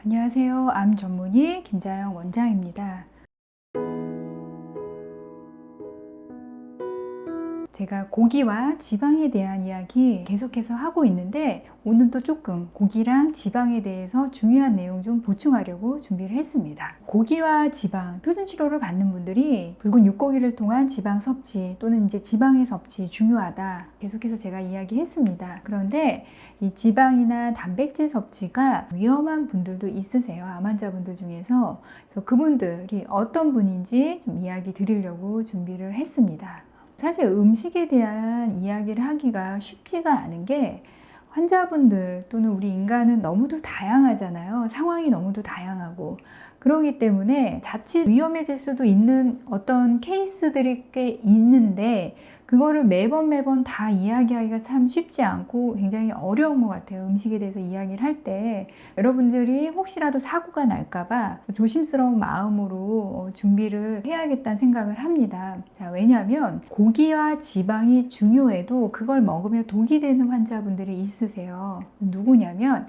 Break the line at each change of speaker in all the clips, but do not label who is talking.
안녕하세요. 암 전문의 김자영 원장입니다. 제가 고기와 지방에 대한 이야기 계속해서 하고 있는데 오늘도 조금 고기랑 지방에 대해서 중요한 내용 좀 보충하려고 준비를 했습니다. 고기와 지방, 표준 치료를 받는 분들이 붉은 육고기를 통한 지방 섭취 또는 이제 지방의 섭취 중요하다. 계속해서 제가 이야기했습니다. 그런데 이 지방이나 단백질 섭취가 위험한 분들도 있으세요. 암 환자분들 중에서. 그래서 그분들이 어떤 분인지 좀 이야기 드리려고 준비를 했습니다. 사실 음식에 대한 이야기를 하기가 쉽지가 않은 게 환자분들 또는 우리 인간은 너무도 다양하잖아요. 상황이 너무도 다양하고 그러기 때문에 자칫 위험해질 수도 있는 어떤 케이스들이 꽤 있는데 그거를 매번 다 이야기하기가 참 쉽지 않고 굉장히 어려운 것 같아요. 음식에 대해서 이야기를 할 때 여러분들이 혹시라도 사고가 날까봐 조심스러운 마음으로 준비를 해야겠다는 생각을 합니다. 자, 왜냐하면 고기와 지방이 중요해도 그걸 먹으면 독이 되는 환자분들이 있으세요. 누구냐면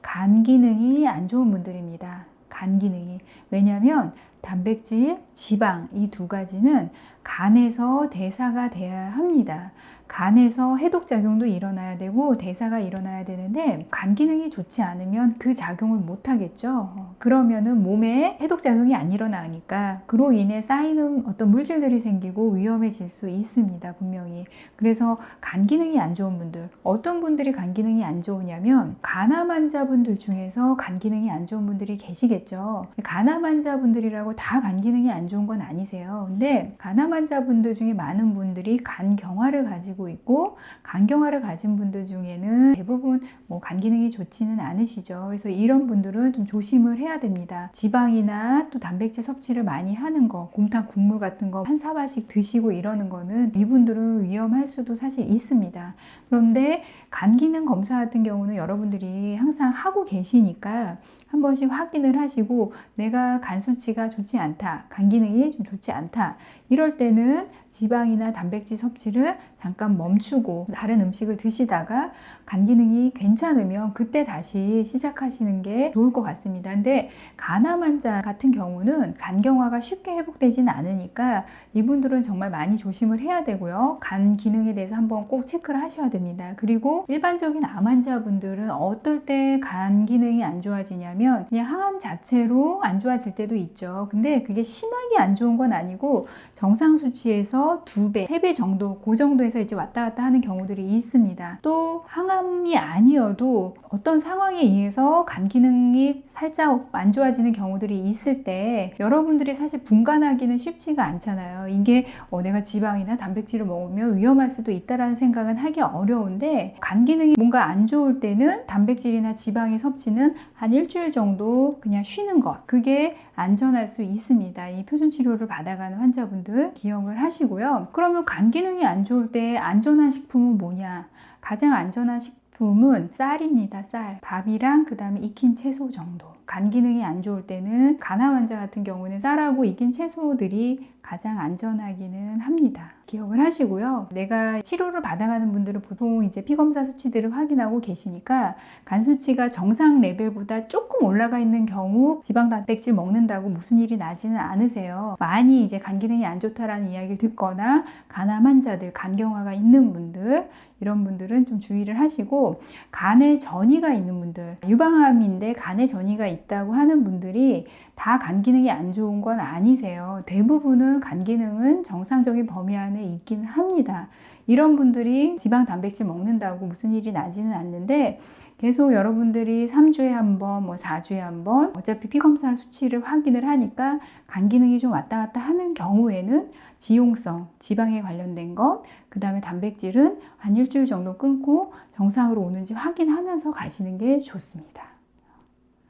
간 기능이 안 좋은 분들입니다. 간 기능이. 왜냐하면 단백질, 지방 이 두 가지는 간에서 대사가 돼야 합니다. 간에서 해독작용도 일어나야 되고 대사가 일어나야 되는데 간 기능이 좋지 않으면 그 작용을 못 하겠죠. 그러면은 몸에 해독작용이 안 일어나니까 그로 인해 쌓이는 어떤 물질들이 생기고 위험해질 수 있습니다. 분명히. 그래서 간 기능이 안 좋은 분들, 어떤 분들이 간 기능이 안 좋으냐면 간암 환자분들 중에서 간 기능이 안 좋은 분들이 계시겠죠. 간암 환자분들이라고 다 간 기능이 안 좋은 건 아니세요. 근데 간암 환자분들 중에 많은 분들이 간경화를 가지고 있고 간경화를 가진 분들 중에는 대부분 간 기능이 좋지는 않으시죠. 그래서 이런 분들은 좀 조심을 해야 됩니다. 지방이나 또 단백질 섭취를 많이 하는 거, 곰탕 국물 같은 거 한 사발씩 드시고 이러는 거는 이분들은 위험할 수도 사실 있습니다. 그런데 간 기능 검사 같은 경우는 여러분들이 항상 하고 계시니까 한 번씩 확인을 하시고 내가 간 수치가 좋지 않다, 간 기능이 좀 좋지 않다 이럴 때는 지방이나 단백질 섭취를 잠깐 멈추고 다른 음식을 드시다가 간 기능이 괜찮으면 그때 다시 시작하시는 게 좋을 것 같습니다. 근데 간암 환자 같은 경우는 간경화가 쉽게 회복되지는 않으니까 이분들은 정말 많이 조심을 해야 되고요. 간 기능에 대해서 한번 꼭 체크를 하셔야 됩니다. 그리고 일반적인 암 환자분들은 어떨 때 간 기능이 안 좋아지냐면 그냥 항암 자체로 안 좋아질 때도 있죠. 근데 그게 심하게 안 좋은 건 아니고 정상 수치에서 2배, 3배 정도, 그 정도에서 이제 왔다 갔다 하는 경우들이 있습니다. 또 항암이 아니어도 어떤 상황에 의해서 간 기능이 살짝 안 좋아지는 경우들이 있을 때 여러분들이 사실 분간하기는 쉽지가 않잖아요. 이게 내가 지방이나 단백질을 먹으면 위험할 수도 있다라는 생각은 하기 어려운데 간 기능이 뭔가 안 좋을 때는 단백질이나 지방의 섭취는 한 일주일 정도 그냥 쉬는 것, 그게 안전할 수 있습니다. 이 표준 치료를 받아가는 환자분들 기억을 하시고요. 그러면 간 기능이 안 좋을 때 안전한 식품은 뭐냐? 가장 안전한 식품은 쌀입니다. 쌀. 밥이랑 그 다음에 익힌 채소 정도. 간 기능이 안 좋을 때는 간암 환자 같은 경우는 쌀하고 익힌 채소들이 가장 안전하기는 합니다. 기억을 하시고요. 내가 치료를 받아가는 분들은 보통 이제 피검사 수치들을 확인하고 계시니까 간 수치가 정상 레벨보다 조금 올라가 있는 경우 지방 단백질 먹는다고 무슨 일이 나지는 않으세요. 많이 이제 간 기능이 안 좋다라는 이야기를 듣거나 간암 환자들, 간경화가 있는 분들 이런 분들은 좀 주의를 하시고 간에 전이가 있는 분들, 유방암인데 간에 전이가 있다고 하는 분들이 다 간 기능이 안 좋은 건 아니세요. 대부분은 간 기능은 정상적인 범위 안에 있긴 합니다. 이런 분들이 지방 단백질 먹는다고 무슨 일이 나지는 않는데 계속 여러분들이 3주에 한 번, 4주에 한 번 어차피 피검사 수치를 확인을 하니까 간 기능이 좀 왔다 갔다 하는 경우에는 지용성, 지방에 관련된 것, 그 다음에 단백질은 한 일주일 정도 끊고 정상으로 오는지 확인하면서 가시는 게 좋습니다.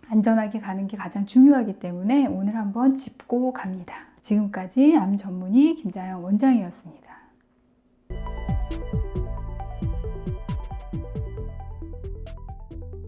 안전하게 가는 게 가장 중요하기 때문에 오늘 한번 짚고 갑니다. 지금까지 암 전문의 김자영 원장이었습니다.